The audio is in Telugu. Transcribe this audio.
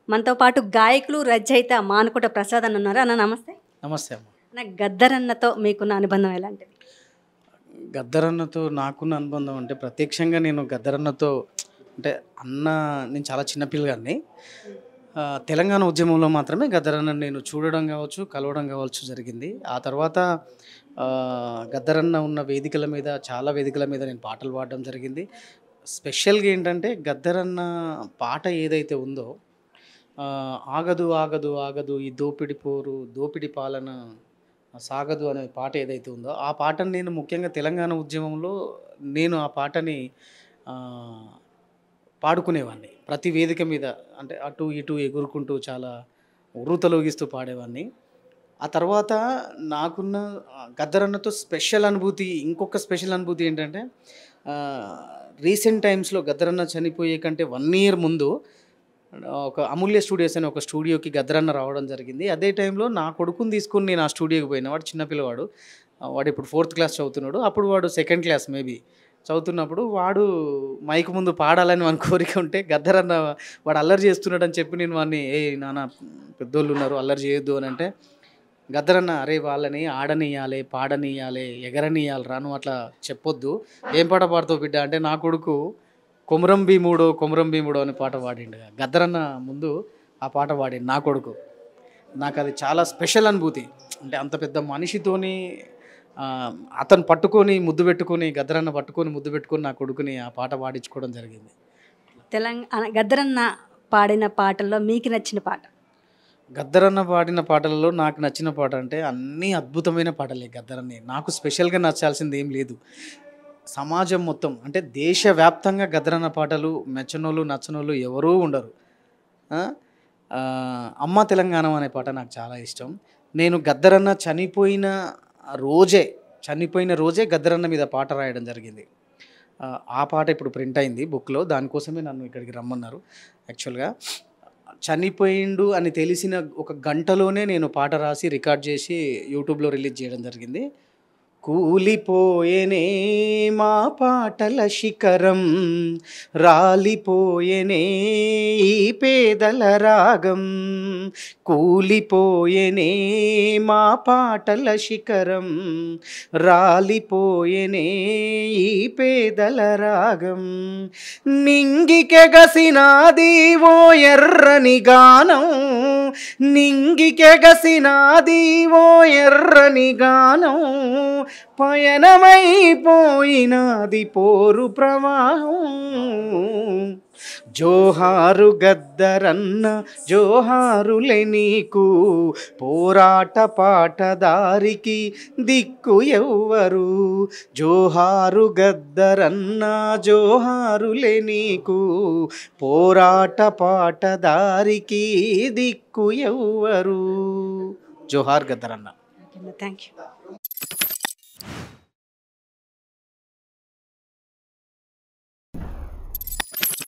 మనతో పాటు గాయకులు, రచయిత మానుకోట ప్రసాద్ అన్న ఉన్నారు. అన్న నమస్తే. నమస్తే అమ్మ. అన్న గద్దరన్నతో మీకున్న అనుబంధం ఎలాంటిది? గద్దరన్నతో నాకున్న అనుబంధం అంటే ప్రత్యక్షంగా నేను గద్దరన్నతో అంటే అన్న నేను చాలా చిన్న పిల్లగాడిని. తెలంగాణ ఉద్యమంలో మాత్రమే గద్దరన్నని నేను చూడడం కావచ్చు, కలవడం కావచ్చు జరిగింది. ఆ తర్వాత గద్దరన్న ఉన్న వేదికల మీద చాలా వేదికల మీద నేను పాటలు పాడడం జరిగింది. స్పెషల్‌గా ఏంటంటే గద్దరన్న పాట ఏదైతే ఉందో ఆగదు ఆగదు ఆగదు ఈ దోపిడి పోరు దోపిడి పాలన సాగదు అనే పాట ఏదైతే ఉందో ఆ పాటని నేను ముఖ్యంగా తెలంగాణ ఉద్యమంలో నేను ఆ పాటని పాడుకునేవాడిని ప్రతి వేదిక మీద. అంటే అటు ఇటు ఎగురుకుంటూ చాలా ఉర్రూతలూగిస్తూ పాడేవాడిని. ఆ తర్వాత నాకున్న గద్దరన్నతో స్పెషల్ అనుభూతి, ఇంకొక స్పెషల్ అనుభూతి ఏంటంటే రీసెంట్ టైమ్స్‌లో గద్దరన్న చనిపోయే కంటే 1 ఇయర్ ముందు ఒక అమూల్య స్టూడియోస్ అనే ఒక స్టూడియోకి గద్దరన్న రావడం జరిగింది. అదే టైంలో నా కొడుకుని తీసుకొని నేను ఆ స్టూడియోకి పోయిన. వాడు చిన్న పిల్లవాడు. వాడు ఇప్పుడు 4th క్లాస్ చదువుతున్నాడు. అప్పుడు వాడు 2nd క్లాస్ మేబీ చదువుతున్నప్పుడు వాడు మైక్ ముందు పాడాలని వాని కోరిక ఉంటే గద్దరన్న వాడు అల్లరి చేస్తున్నాడని చెప్పి నేను వాడిని నాన్న పెద్దోళ్ళు ఉన్నారు అల్లరి చేయొద్దు అని అంటే గద్దరన్న అరే వాళ్ళని ఆడనియాలి, పాడనియాలి, ఎగరనియాలిరా నువ్వు అట్లా చెప్పొద్దు. ఏం పాట పాడుతావు బిడ్డ అంటే నా కొడుకు కొమురం భీముడో అనే పాట పాడిండు. గద్దరన్న ముందు ఆ పాట పాడిండు నా కొడుకు. నాకు అది చాలా స్పెషల్ అనుభూతి. అంటే అంత పెద్ద మనిషితోని అతను పట్టుకొని ముద్దు పెట్టుకొని గద్దరన్న పట్టుకొని ముద్దు పెట్టుకొని నా కొడుకుని ఆ పాట పాడించుకోవడం జరిగింది. గద్దరన్న పాడిన పాటల్లో మీకు నచ్చిన పాట? గద్దరన్న పాడిన పాటలలో నాకు నచ్చిన పాట అంటే అన్నీ అద్భుతమైన పాటలే గద్దరన్నే. నాకు స్పెషల్గా నచ్చాల్సింది ఏం లేదు. సమాజం మొత్తం అంటే దేశవ్యాప్తంగా గద్దరన్న పాటలు మెచ్చనోళ్ళు నచ్చనోళ్ళు ఎవరూ ఉండరు. అమ్మ తెలంగాణ అనే పాట నాకు చాలా ఇష్టం. నేను గద్దరన్న చనిపోయిన రోజే గద్దరన్న మీద పాట రాయడం జరిగింది. ఆ పాట ఇప్పుడు ప్రింట్ అయింది బుక్లో. దానికోసమే నన్ను ఇక్కడికి రమ్మన్నారు. యాక్చువల్గా చనిపోయిండు అని తెలిసిన ఒక గంటలోనే నేను పాట రాసి రికార్డ్ చేసి యూట్యూబ్లో రిలీజ్ చేయడం జరిగింది. కూలిపోయేనే మా పాటల శిఖరం, రాలిపోయేనే ఈ పేదల రాగం. కూలిపోయేనే మా పాటల శిఖరం, రాలిపోయేనే ఈ పేదల రాగం. నింగికెగసినాది ఓ ఎర్రని గానం, నింగికెగసినాది ఓ ఎర్రని గానం. పయనమైపోయినది పోరు ప్రవాహం. జోహారు గద్దరన్న జోహారులే నీకు, పోరాట పాటదారికి దిక్కు ఎవ్వరు. జోహారు గద్దరన్న జోహారులే నీకు, పోరాట పాటదారికి దిక్కు ఎవ్వరు. జోహార్ గద్దరన్న. Thank you.